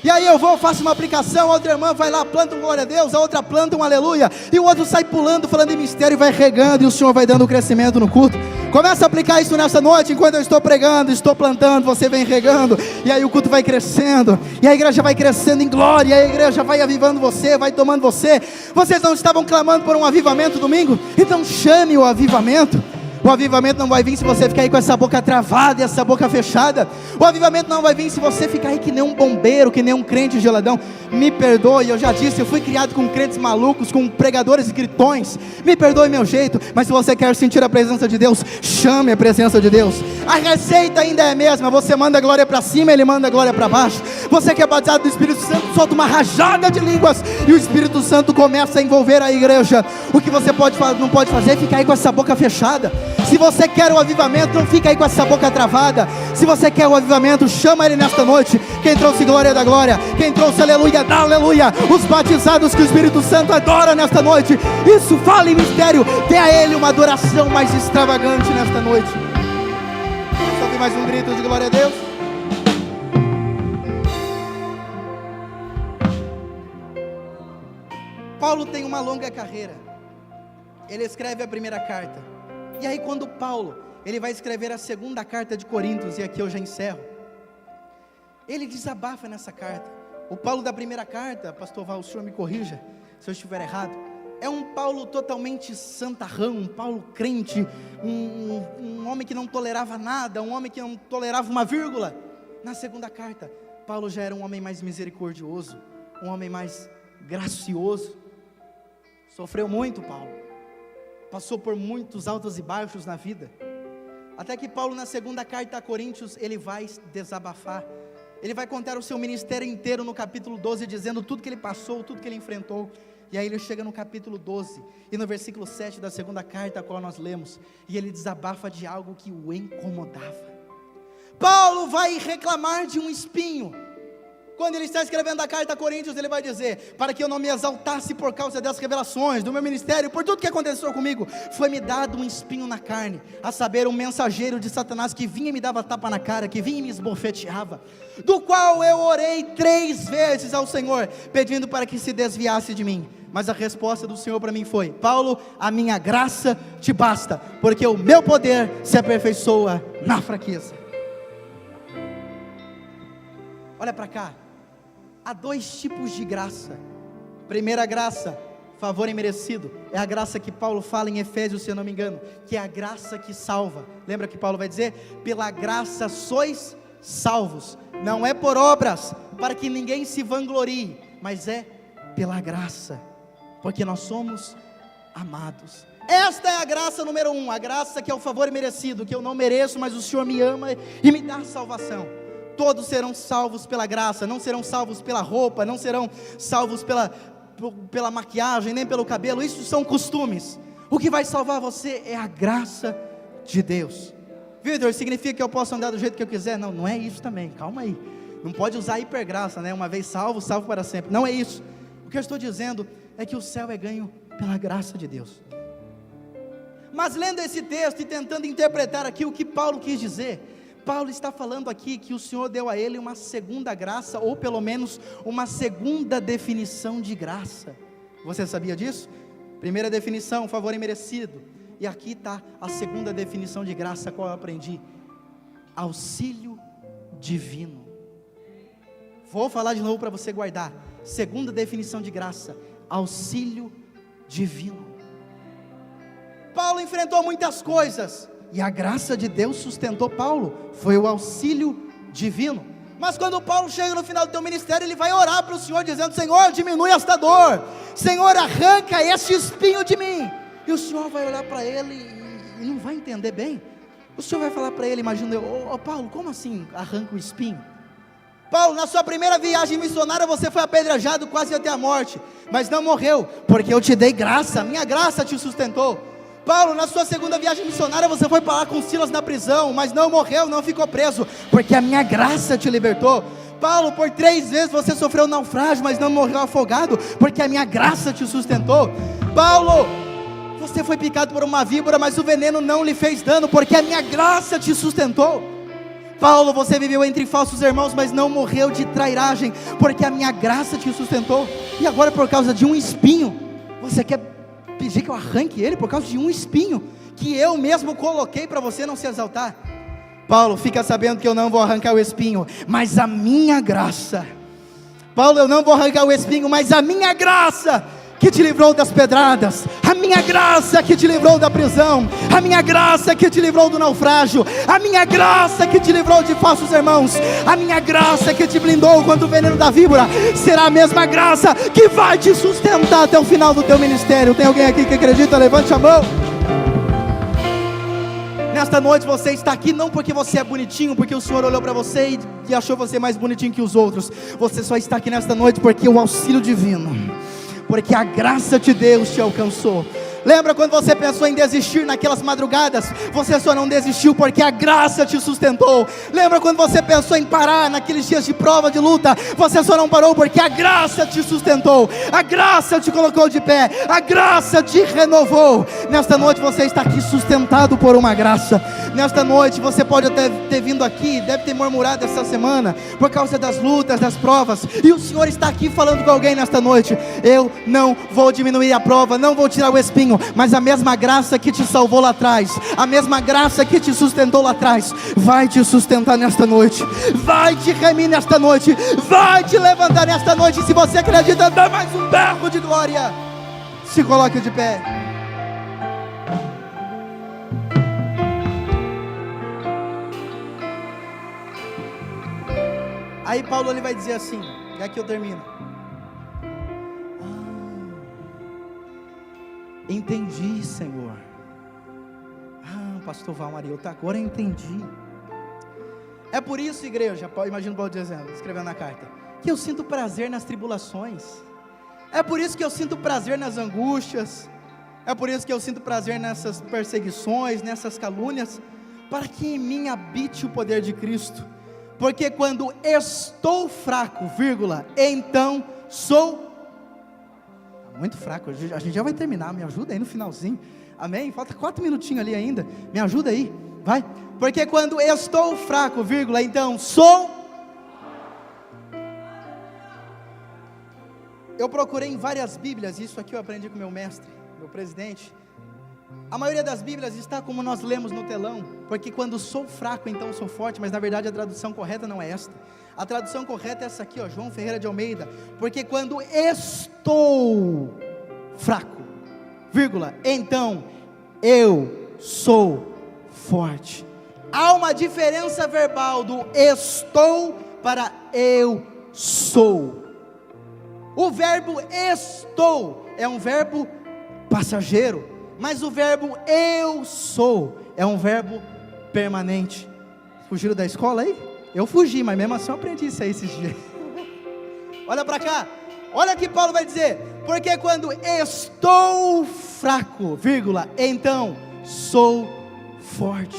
E aí eu faço uma aplicação, a outra irmã vai lá, planta um glória a Deus, a outra planta um aleluia, e o outro sai pulando, falando em mistério, e vai regando, e o Senhor vai dando o crescimento no culto. Começa a aplicar isso nessa noite, enquanto eu estou pregando, estou plantando, você vem regando, e aí o culto vai crescendo, e a igreja vai crescendo em glória, e a igreja vai avivando você, vai tomando você. Vocês não estavam clamando por um avivamento domingo? Então chame o avivamento. O avivamento não vai vir se você ficar aí com essa boca travada e essa boca fechada. O avivamento não vai vir se você ficar aí que nem um bombeiro, que nem um crente geladão. Me perdoe, eu já disse, eu fui criado com crentes malucos, com pregadores gritões. Me perdoe meu jeito, mas se você quer sentir a presença de Deus, chame a presença de Deus. A receita ainda é a mesma, você manda a glória para cima, Ele manda a glória para baixo. Você que é batizado do Espírito Santo, solta uma rajada de línguas, e o Espírito Santo começa a envolver a igreja. O que você não pode fazer é ficar aí com essa boca fechada. Se você quer o avivamento, não fica aí com essa boca travada. Se você quer o avivamento, chama Ele nesta noite. Quem trouxe glória da glória, quem trouxe aleluia, dá aleluia. Os batizados que o Espírito Santo adora nesta noite, isso, fala em mistério, dê a Ele uma adoração mais extravagante nesta noite. Vamos ouvir mais um grito de glória a Deus. Paulo tem uma longa carreira. Ele escreve a primeira carta, e aí quando Paulo, ele vai escrever a segunda carta de Coríntios, e aqui eu já encerro, ele desabafa nessa carta. O Paulo da primeira carta, pastor Val, o senhor me corrija se eu estiver errado, é um Paulo totalmente santarrão, um Paulo crente, um homem que não tolerava nada, um homem que não tolerava uma vírgula. Na segunda carta, Paulo já era um homem mais misericordioso, um homem mais gracioso. Sofreu muito Paulo, passou por muitos altos e baixos na vida, até que Paulo na segunda carta a Coríntios, ele vai desabafar, ele vai contar o seu ministério inteiro no capítulo 12, dizendo tudo que ele passou, tudo que ele enfrentou. E aí ele chega no capítulo 12, e no versículo 7 da segunda carta, a qual nós lemos, e ele desabafa de algo que o incomodava. Paulo vai reclamar de um espinho. Quando ele está escrevendo a carta a Coríntios, ele vai dizer: para que eu não me exaltasse por causa das revelações do meu ministério, por tudo que aconteceu comigo, foi-me dado um espinho na carne, a saber, um mensageiro de Satanás, que vinha e me dava tapa na cara, que vinha e me esbofeteava, do qual eu orei 3 vezes ao Senhor, pedindo para que se desviasse de mim. Mas a resposta do Senhor para mim foi: Paulo, a minha graça te basta, porque o meu poder se aperfeiçoa na fraqueza. Olha para cá. Há 2 tipos de graça. Primeira graça, favor imerecido, é a graça que Paulo fala em Efésios, se eu não me engano, que é a graça que salva. Lembra que Paulo vai dizer: pela graça sois salvos, não é por obras, para que ninguém se vanglorie, mas é pela graça, porque nós somos amados. Esta é a graça número 1, a graça que é o favor imerecido, que eu não mereço, mas o Senhor me ama e me dá salvação. Todos serão salvos pela graça, não serão salvos pela roupa, não serão salvos pela maquiagem, nem pelo cabelo. Isso são costumes. O que vai salvar você é a graça de Deus. Vitor, significa que eu posso andar do jeito que eu quiser? Não, não é isso também, calma aí. Não pode usar hipergraça, né? Uma vez salvo, salvo para sempre. Não é isso. O que eu estou dizendo é que o céu é ganho pela graça de Deus. Mas lendo esse texto e tentando interpretar aqui o que Paulo quis dizer, Paulo está falando aqui que o Senhor deu a ele uma segunda graça, ou pelo menos uma segunda definição de graça. Você sabia disso? Primeira definição, favor imerecido. E aqui está a segunda definição de graça, qual eu aprendi: auxílio divino. Vou falar de novo para você guardar. Segunda definição de graça: auxílio divino. Paulo enfrentou muitas coisas, e a graça de Deus sustentou Paulo, foi o auxílio divino. Mas quando Paulo chega no final do seu ministério, ele vai orar para o Senhor, dizendo: Senhor, diminui esta dor, Senhor, arranca este espinho de mim. E o Senhor vai olhar para ele e não vai entender bem. O Senhor vai falar para ele, imagina eu, Paulo, como assim arranca o espinho? Paulo, na sua primeira viagem missionária você foi apedrejado quase até a morte, mas não morreu, porque eu te dei graça, minha graça te sustentou. Paulo, na sua segunda viagem missionária você foi para lá com Silas na prisão, mas não morreu, não ficou preso, porque a minha graça te libertou. Paulo, por 3 vezes você sofreu naufrágio, mas não morreu afogado, porque a minha graça te sustentou. Paulo, você foi picado por uma víbora, mas o veneno não lhe fez dano, porque a minha graça te sustentou. Paulo, você viveu entre falsos irmãos, mas não morreu de trairagem, porque a minha graça te sustentou. E agora por causa de um espinho, você quer pedir que eu arranque ele por causa de um espinho, que eu mesmo coloquei para você não se exaltar? Paulo, fica sabendo que eu não vou arrancar o espinho, mas a minha graça. Paulo, eu não vou arrancar o espinho, mas a minha graça que te livrou das pedradas, a minha graça que te livrou da prisão, a minha graça que te livrou do naufrágio, a minha graça que te livrou de falsos irmãos, a minha graça que te blindou contra o veneno da víbora, será a mesma graça que vai te sustentar até o final do teu ministério. Tem alguém aqui que acredita? Levante a mão. Nesta noite você está aqui não porque você é bonitinho, porque o Senhor olhou para você e achou você mais bonitinho que os outros. Você só está aqui nesta noite porque o auxílio divino, porque a graça de Deus te alcançou. Lembra quando você pensou em desistir naquelas madrugadas? Você só não desistiu porque a graça te sustentou. Lembra quando você pensou em parar naqueles dias de prova, de luta? Você só não parou porque a graça te sustentou. A graça te colocou de pé. A graça te renovou. Nesta noite você está aqui sustentado por uma graça. Nesta noite você pode até ter vindo aqui, deve ter murmurado essa semana por causa das lutas, das provas, e o Senhor está aqui falando com alguém nesta noite: eu não vou diminuir a prova, não vou tirar o espinho, mas a mesma graça que te salvou lá atrás, a mesma graça que te sustentou lá atrás, vai te sustentar nesta noite, vai te remir nesta noite, vai te levantar nesta noite. Se você acredita, dá mais um berro de glória. Se coloque de pé. Aí Paulo ele vai dizer assim, e aqui eu termino. Entendi, Senhor. Pastor Valmario, agora eu entendi. É por isso, igreja, imagina Paulo dizendo, escrevendo na carta, que eu sinto prazer nas tribulações. É por isso que eu sinto prazer nas angústias. É por isso que eu sinto prazer nessas perseguições, nessas calúnias, para que em mim habite o poder de Cristo. Porque quando estou fraco, então sou muito fraco. A gente já vai terminar, me ajuda aí no finalzinho, amém? Falta 4 minutinhos ali ainda, me ajuda aí, vai. Porque quando estou fraco, então sou. Eu procurei em várias bíblias, isso aqui eu aprendi com meu mestre, meu presidente. A maioria das bíblias está como nós lemos no telão, porque quando sou fraco, então sou forte, mas na verdade a tradução correta não é esta. A tradução correta é essa aqui, ó, João Ferreira de Almeida. Porque quando estou fraco, então eu sou forte. Há uma diferença verbal do estou para eu sou. O verbo estou é um verbo passageiro, mas o verbo eu sou é um verbo permanente. Fugiram da escola aí? Eu fugi, mas mesmo assim eu aprendi isso aí esses dias. Olha para cá, olha que Paulo vai dizer: porque quando estou fraco, então sou forte.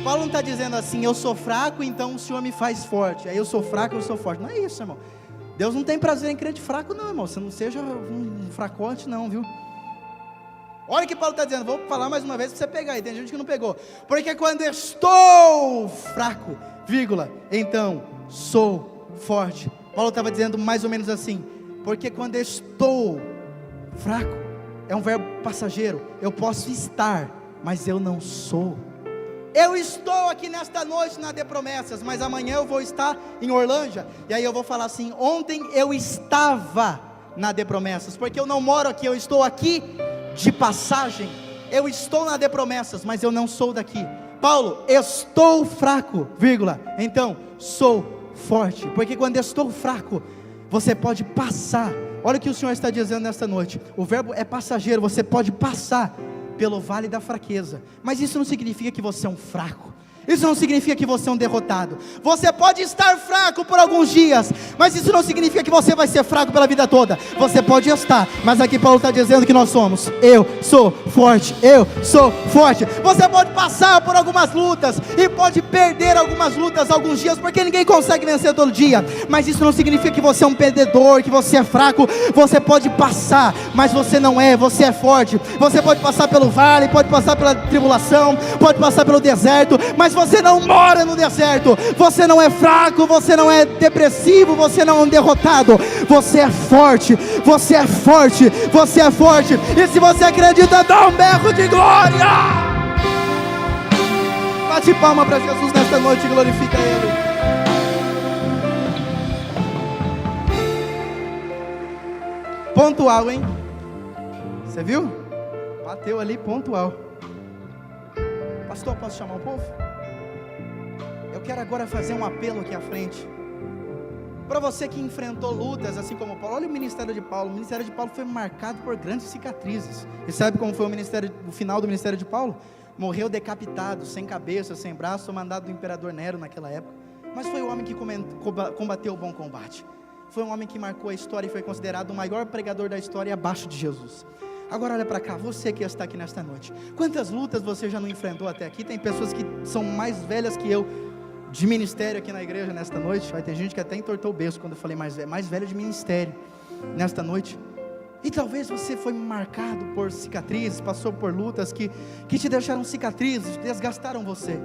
Paulo não está dizendo assim, eu sou fraco, então o Senhor me faz forte. Aí eu sou fraco, eu sou forte. Não é isso, irmão. Deus não tem prazer em crente fraco não, irmão. Você não seja um fracote não, viu? Olha o que Paulo está dizendo, vou falar mais uma vez para você pegar aí, tem gente que não pegou. Porque quando estou fraco, então sou forte. Paulo estava dizendo mais ou menos assim, porque quando estou fraco, é um verbo passageiro, eu posso estar, mas eu não sou. Eu estou aqui nesta noite na De Promessas, mas amanhã eu vou estar em Orlândia, e aí eu vou falar assim, ontem eu estava na De Promessas, porque eu não moro aqui, eu estou aqui de passagem. Eu estou na De Promessas, mas eu não sou daqui. Paulo, estou fraco, então sou forte. Porque quando estou fraco, você pode passar. Olha o que o Senhor está dizendo nesta noite. O verbo é passageiro, você pode passar pelo vale da fraqueza. Mas isso não significa que você é um fraco. Isso não significa que você é um derrotado. Você pode estar fraco por alguns dias, mas isso não significa que você vai ser fraco pela vida toda. Você pode estar, mas aqui Paulo está dizendo que nós somos. Eu sou forte, eu sou forte. Você pode passar por algumas lutas e pode perder algumas lutas alguns dias, porque ninguém consegue vencer todo dia. Mas isso não significa que você é um perdedor, que você é fraco. Você pode passar, mas você não é, você é forte. Você pode passar pelo vale, pode passar pela tribulação, pode passar pelo deserto, mas você não mora no deserto. Você não é fraco, você não é depressivo, você não é um derrotado. Você é forte, você é forte, você é forte. E se você acredita, dá um berro de glória. Bate palma para Jesus nesta noite e glorifica Ele. Pontual, hein? Você viu? Bateu ali, pontual. Pastor, posso chamar o povo? Eu quero agora fazer um apelo aqui à frente. Para você que enfrentou lutas assim como Paulo. Olha o ministério de Paulo. O ministério de Paulo foi marcado por grandes cicatrizes. E sabe como foi o final do ministério de Paulo? Morreu decapitado, sem cabeça, sem braço, mandado do imperador Nero naquela época. Mas foi o homem que combateu o bom combate. Foi um homem que marcou a história e foi considerado o maior pregador da história abaixo de Jesus. Agora olha para cá, você que está aqui nesta noite. Quantas lutas você já não enfrentou até aqui? Tem pessoas que são mais velhas que eu de ministério aqui na igreja nesta noite. Vai ter gente que até entortou o berço quando eu falei mais velho de ministério nesta noite. E talvez você foi marcado por cicatrizes, passou por lutas que te deixaram cicatrizes, desgastaram você.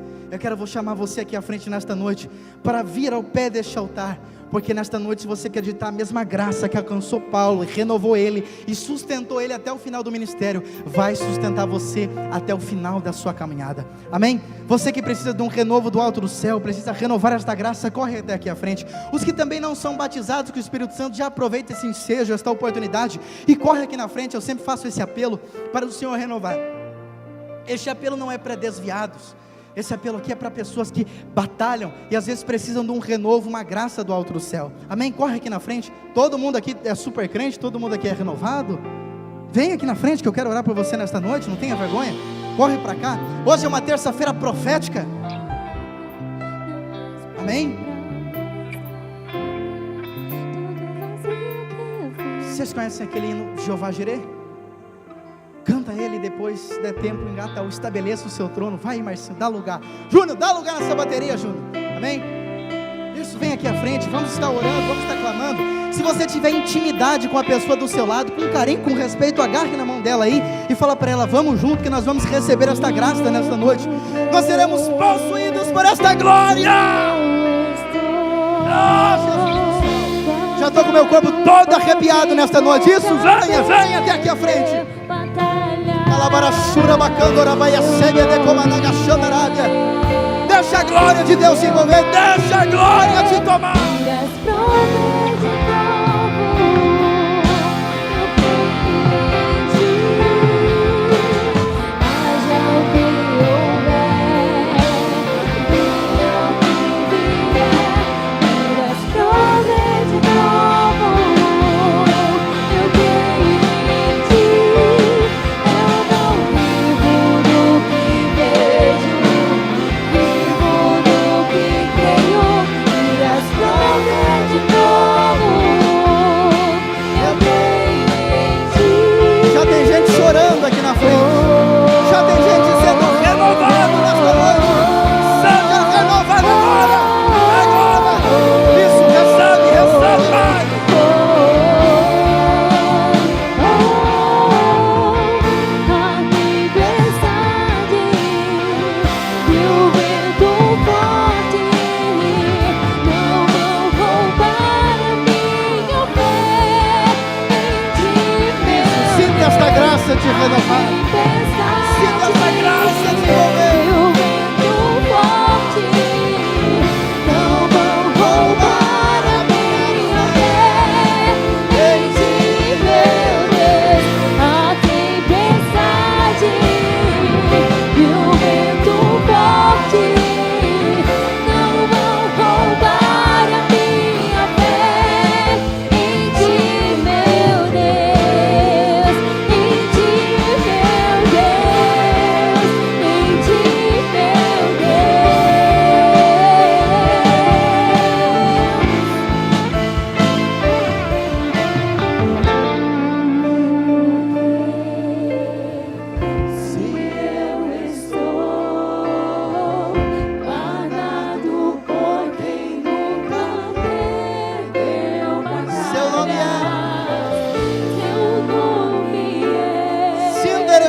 Vou chamar você aqui à frente nesta noite para vir ao pé deste altar. Porque nesta noite, se você acreditar, a mesma graça que alcançou Paulo, renovou ele e sustentou ele até o final do ministério, vai sustentar você até o final da sua caminhada. Amém? Você que precisa de um renovo do alto do céu, precisa renovar esta graça, corre até aqui à frente. Os que também não são batizados com o Espírito Santo, já aproveita esse ensejo, esta oportunidade e corre aqui na frente. Eu sempre faço esse apelo para o Senhor renovar. Este apelo não é para desviados. Esse apelo aqui é para pessoas que batalham e às vezes precisam de um renovo, uma graça do alto do céu. Amém? Corre aqui na frente. Todo mundo aqui é super crente, todo mundo aqui é renovado. Vem aqui na frente que eu quero orar por você nesta noite, não tenha vergonha. Corre para cá. Hoje é uma terça-feira profética. Amém? Vocês conhecem aquele hino Jeová Jireh? Canta ele, depois, se der tempo, engata o estabeleça o seu trono. Vai, Marcinho, dá lugar. Júnior, dá lugar nessa bateria, Júnior. Amém? Isso, vem aqui à frente, vamos estar orando, vamos estar clamando. Se você tiver intimidade com a pessoa do seu lado, com carinho, com respeito, agarre na mão dela aí e fala para ela, vamos junto, que nós vamos receber esta graça nesta noite. Nós seremos possuídos por esta glória. Ah, Jesus. Já estou com o meu corpo todo arrepiado nesta noite. Isso, venha até aqui à frente. Deixa a glória de Deus se envolver, deixa a glória te tomar. Oh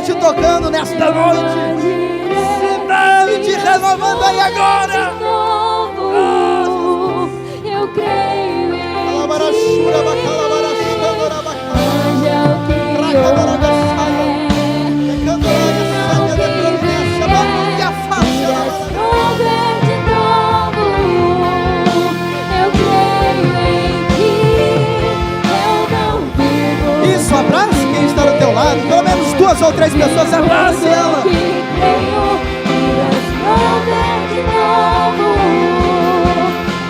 te tocando nesta noite. Cidade te renovando aí agora. Eu creio em Ti. Isso, abraça quem está do teu lado. Pelo menos 2 ou 3 pessoas, abraça ela.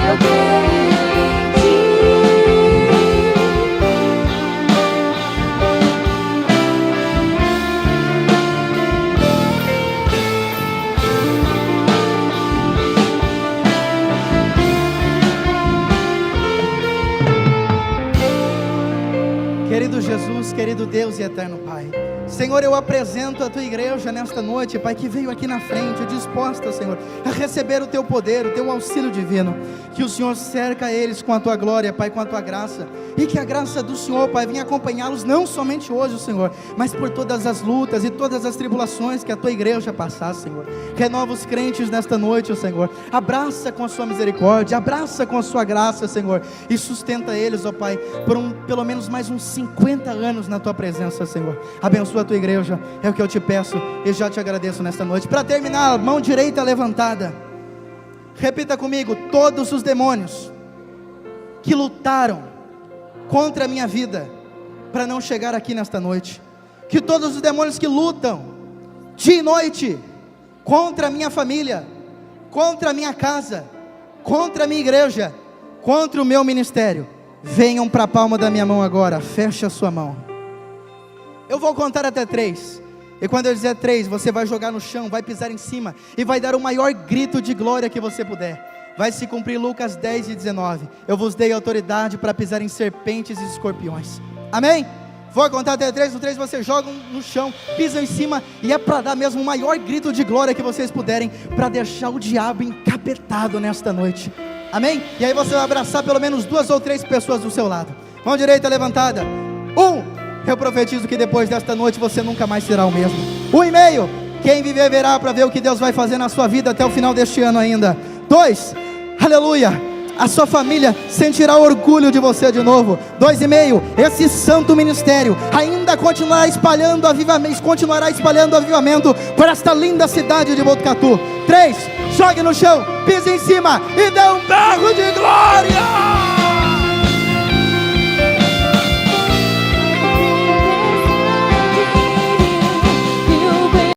Eu creio em Ti. Querido Jesus, querido Deus e eterno Pai, Senhor, eu apresento a Tua igreja nesta noite, Pai, que veio aqui na frente, disposta, Senhor, a receber o Teu poder, o Teu auxílio divino. Que o Senhor cerca eles com a Tua glória, Pai, com a Tua graça, e que a graça do Senhor, Pai, venha acompanhá-los não somente hoje, Senhor, mas por todas as lutas e todas as tribulações que a Tua igreja passar, Senhor. Renova os crentes nesta noite, Senhor, abraça com a Sua misericórdia, abraça com a Sua graça, Senhor, e sustenta eles, ó Pai, por pelo menos mais uns 50 anos na Tua presença, Senhor. Abençoa a Tua igreja, é o que eu te peço e já te agradeço nesta noite. Para terminar, mão direita levantada, repita comigo: todos os demônios que lutaram contra a minha vida para não chegar aqui nesta noite, que todos os demônios que lutam dia e noite contra a minha família, contra a minha casa, contra a minha igreja, contra o meu ministério, venham para a palma da minha mão agora. Feche a sua mão. Eu vou contar até 3, e quando eu dizer 3, você vai jogar no chão, vai pisar em cima, e vai dar o maior grito de glória que você puder. Vai se cumprir Lucas 10 e 19, eu vos dei autoridade para pisar em serpentes e escorpiões. Amém? Vou contar até 3, no 3 vocês jogam no chão, pisam em cima, e é para dar mesmo o maior grito de glória que vocês puderem, para deixar o diabo encapetado nesta noite. Amém? E aí você vai abraçar pelo menos 2 ou 3 pessoas do seu lado. Mão direita levantada. 1, eu profetizo que depois desta noite você nunca mais será o mesmo. 1,5, quem viver verá para ver o que Deus vai fazer na sua vida até o final deste ano ainda. 2, aleluia, a sua família sentirá orgulho de você de novo. 2,5, esse santo ministério ainda continuará espalhando avivamento para esta linda cidade de Botucatu. 3, jogue no chão, pise em cima e dê um berro de glória.